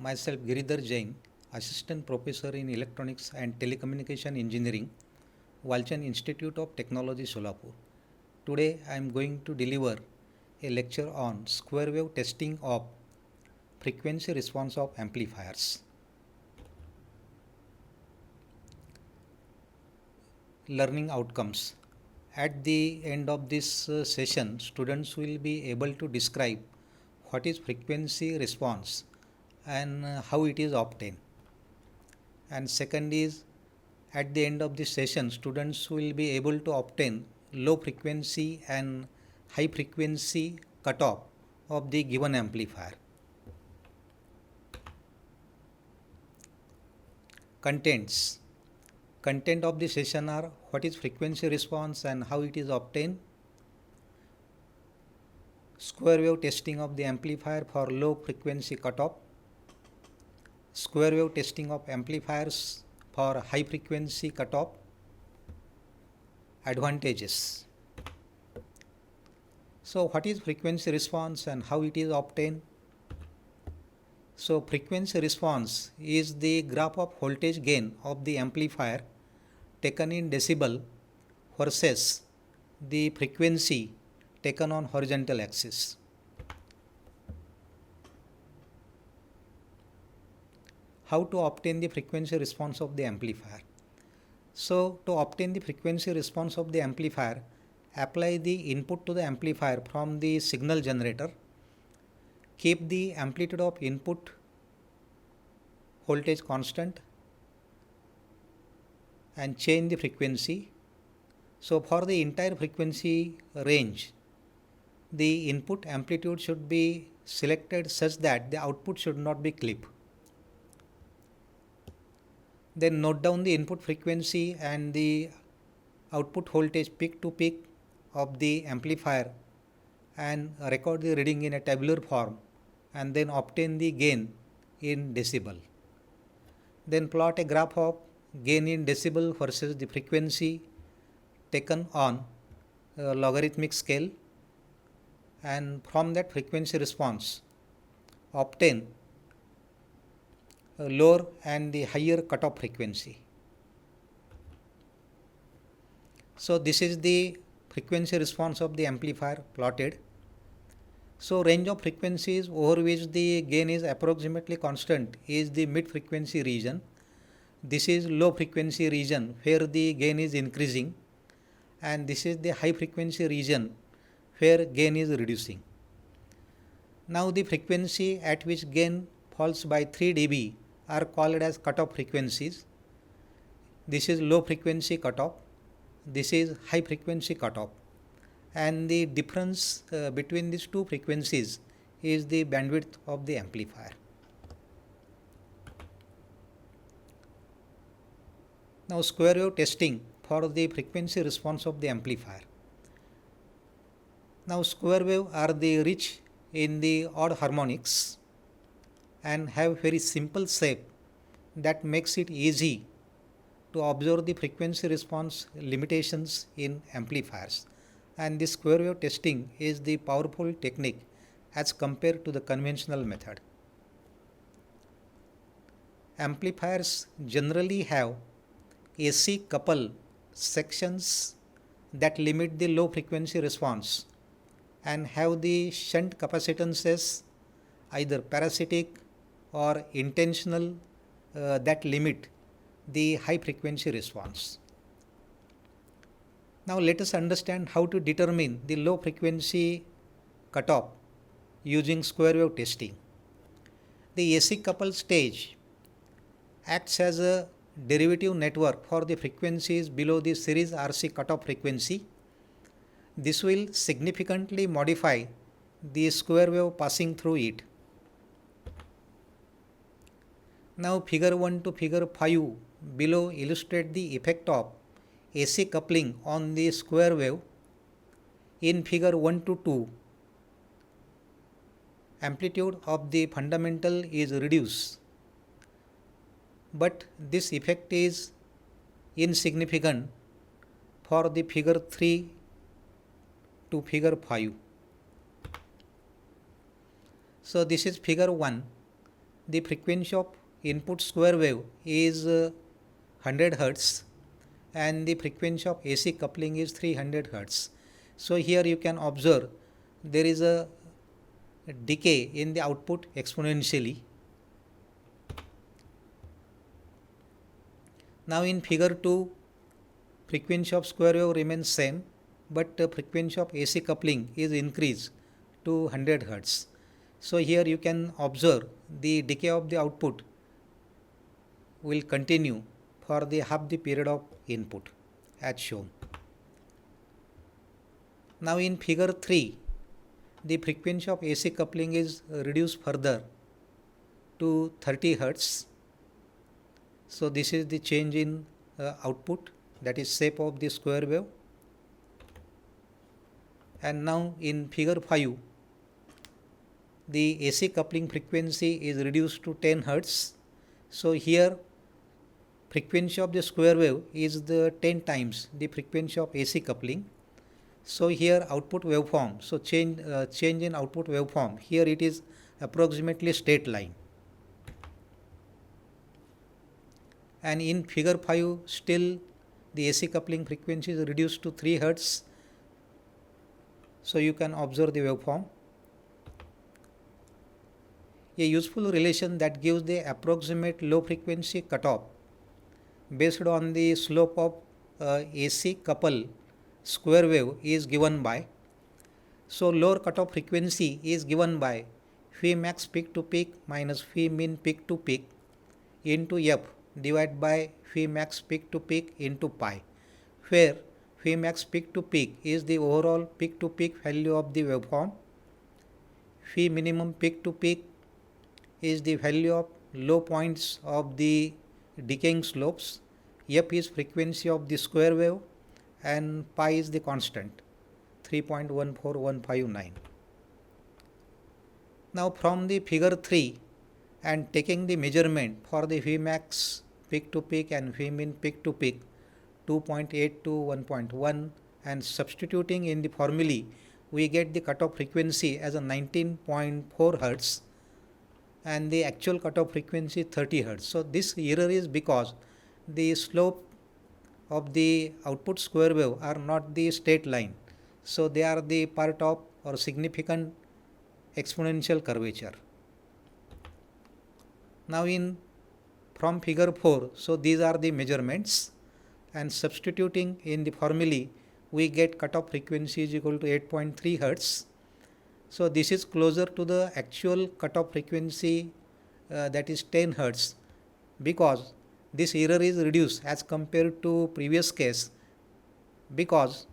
Myself Giridhar Jain, Assistant Professor in Electronics and Telecommunication Engineering, Walchand Institute of Technology, Solapur. Today I am going to deliver a lecture on square wave testing of frequency response of amplifiers. Learning outcomes. At the end of this session, students will be able to describe what is frequency response and how it is obtained. And second is, at the end of this session, students will be able to obtain low frequency and high frequency cutoff of the given amplifier. Contents. Content of the session are what is frequency response and how it is obtained, square wave testing of the amplifier for low frequency cutoff, square wave testing of amplifiers for high frequency cutoff, advantages. So what is frequency response and how it is obtained? So frequency response is the graph of voltage gain of the amplifier taken in decibel versus the frequency taken on horizontal axis. How to obtain the frequency response of the amplifier? So to obtain the frequency response of the amplifier, apply the input to the amplifier from the signal generator, keep the amplitude of input voltage constant and change the frequency. So for the entire frequency range, the input amplitude should be selected such that the output should not be clipped. Then note down the input frequency and the output voltage peak to peak of the amplifier and record the reading in a tabular form and then obtain the gain in decibel. Then plot a graph of gain in decibel versus the frequency taken on a logarithmic scale, and from that frequency response obtain a lower and the higher cutoff frequency. So this is the frequency response of the amplifier plotted. So range of frequencies over which the gain is approximately constant is the mid frequency region. This is low frequency region where the gain is increasing, and this is the high frequency region where gain is reducing. Now the frequency at which gain falls by 3 dB are called as cutoff frequencies. This is low frequency cutoff, this is high frequency cutoff, and the difference between these two frequencies is the bandwidth of the amplifier. Now square wave testing for the frequency response of the amplifier. Now square wave are the rich in the odd harmonics and have very simple shape that makes it easy to observe the frequency response limitations in amplifiers, and this square wave testing is the powerful technique as compared to the conventional method. Amplifiers generally have AC couple sections that limit the low frequency response and have the shunt capacitances either parasitic or intentional that limit the high frequency response. Now let us understand how to determine the low frequency cutoff using square wave testing. The AC coupled stage acts as a derivative network for the frequencies below the series RC cutoff frequency. This will significantly modify the square wave passing through it. Now figure 1 to figure 5 below illustrate the effect of AC coupling on the square wave. In figure 1 to 2, amplitude of the fundamental is reduced, but this effect is insignificant for the figure 3 to figure 5. So this is figure 1. the frequency of input square wave is 100 Hertz and the frequency of AC coupling is 300 Hertz. So here you can observe there is a decay in the output exponentially. Now in figure 2, frequency of square wave remains same, but frequency of AC coupling is increased to 100 Hertz. So here you can observe the decay of the output will continue for the half the period of input as shown. Now in figure 3, the frequency of AC coupling is reduced further to 30 Hertz. So this is the change in output, that is shape of the square wave. And now in figure 5, the AC coupling frequency is reduced to 10 Hertz. So here frequency of the square wave is the 10 times the frequency of AC coupling. So here output waveform, so change in output waveform, here it is approximately straight line. And in figure 5 still the AC coupling frequency is reduced to 3 Hertz. So you can observe the waveform. A useful relation that gives the approximate low frequency cutoff based on the slope of AC couple square wave is given by, so lower cutoff frequency is given by phi max peak to peak minus phi min peak to peak into f divided by phi max peak to peak into pi, where phi max peak to peak is the overall peak to peak value of the waveform, phi minimum peak to peak is the value of low points of the decaying slopes, f is frequency of the square wave, and pi is the constant 3.14159. Now from the figure 3 and taking the measurement for the Vmax peak to peak and Vmin peak to peak 2.8 to 1.1 and substituting in the formulae, we get the cutoff frequency as a 19.4 Hertz and the actual cutoff frequency 30 Hertz. So this error is because the slope of the output square wave are not the straight line. So they are the part of or significant exponential curvature. Now from figure 4, so these are the measurements, and substituting in the formulae we get cutoff frequency is equal to 8.3 Hertz. So this is closer to the actual cutoff frequency that is 10 Hertz, because this error is reduced as compared to previous case because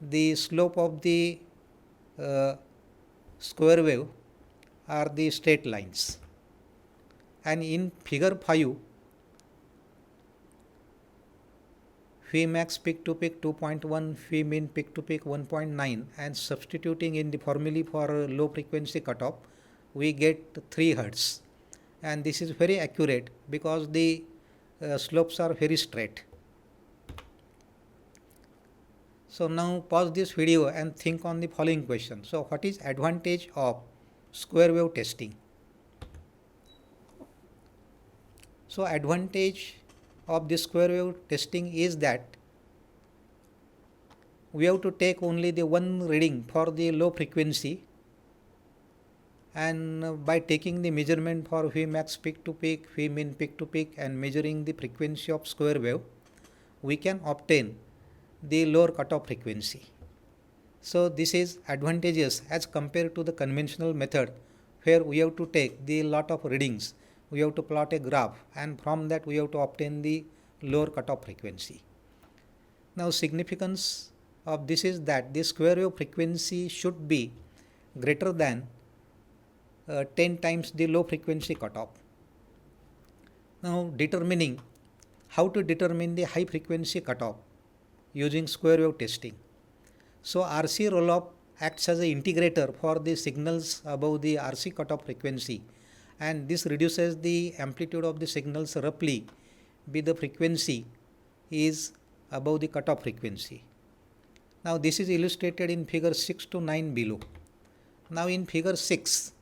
the slope of the square wave are the straight lines. And in figure 5, phi max peak to peak 2.1, phi min peak to peak 1.9, and substituting in the formulae for low frequency cutoff, we get 3 Hertz. And this is very accurate because the slopes are very straight. So now pause this video and think on the following question. So what is advantage of square wave testing? So advantage of the square wave testing is that we have to take only the one reading for the low frequency, and by taking the measurement for Vmax peak to peak, Vmin peak to peak and measuring the frequency of square wave, we can obtain the lower cutoff frequency. So this is advantageous as compared to the conventional method where we have to take the lot of readings, we have to plot a graph, and from that we have to obtain the lower cutoff frequency. Now significance of this is that the square wave frequency should be greater than 10 times the low frequency cutoff. Now how to determine the high frequency cutoff using square wave testing. So RC roll-up acts as an integrator for the signals above the RC cutoff frequency, and this reduces the amplitude of the signals roughly by the frequency is above the cutoff frequency. Now this is illustrated in figure 6 to 9 below. Now in figure 6,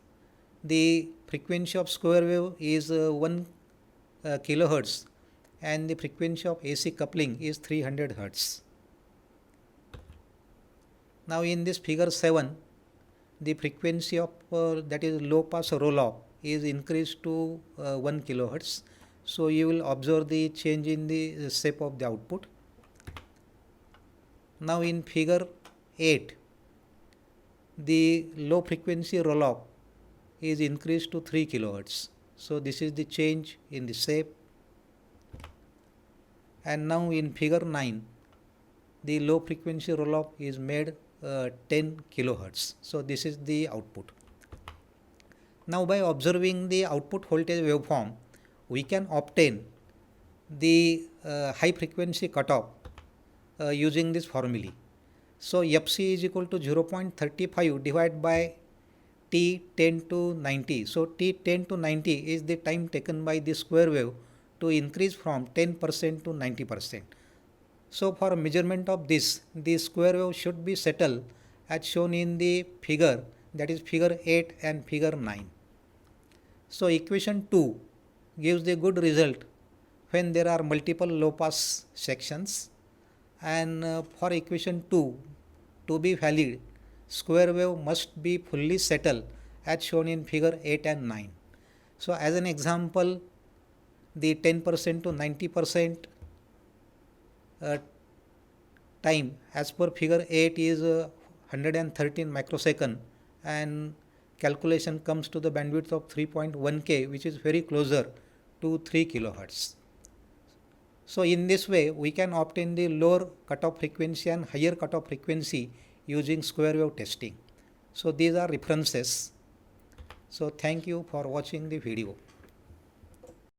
the frequency of square wave is 1 kilohertz and the frequency of AC coupling is 300 hertz. Now in this figure 7, the frequency of that is low pass roll off is increased to 1 kilohertz. So you will observe the change in the shape of the output. Now in figure 8, the low frequency roll off is increased to 3 kilohertz. So this is the change in the shape. And now in figure 9, the low frequency roll off is made 10 kilohertz. So this is the output. Now by observing the output voltage waveform, we can obtain the high frequency cutoff using this formula. So Fc is equal to 0.35 divided by T 10 to 90. So T 10 to 90 is the time taken by the square wave to increase from 10% to 90%. So for measurement of this, the square wave should be settled as shown in the figure, that is figure 8 and figure 9. So equation 2 gives the good result when there are multiple low pass sections, and for equation 2 to be valid, square wave must be fully settled as shown in figure 8 and 9. So as an example, the 10% to 90% time as per figure 8 is 113 microsecond, and calculation comes to the bandwidth of 3.1K, which is very closer to 3 kilohertz. So in this way we can obtain the lower cutoff frequency and higher cutoff frequency using square wave testing. So these are references. So thank you for watching the video.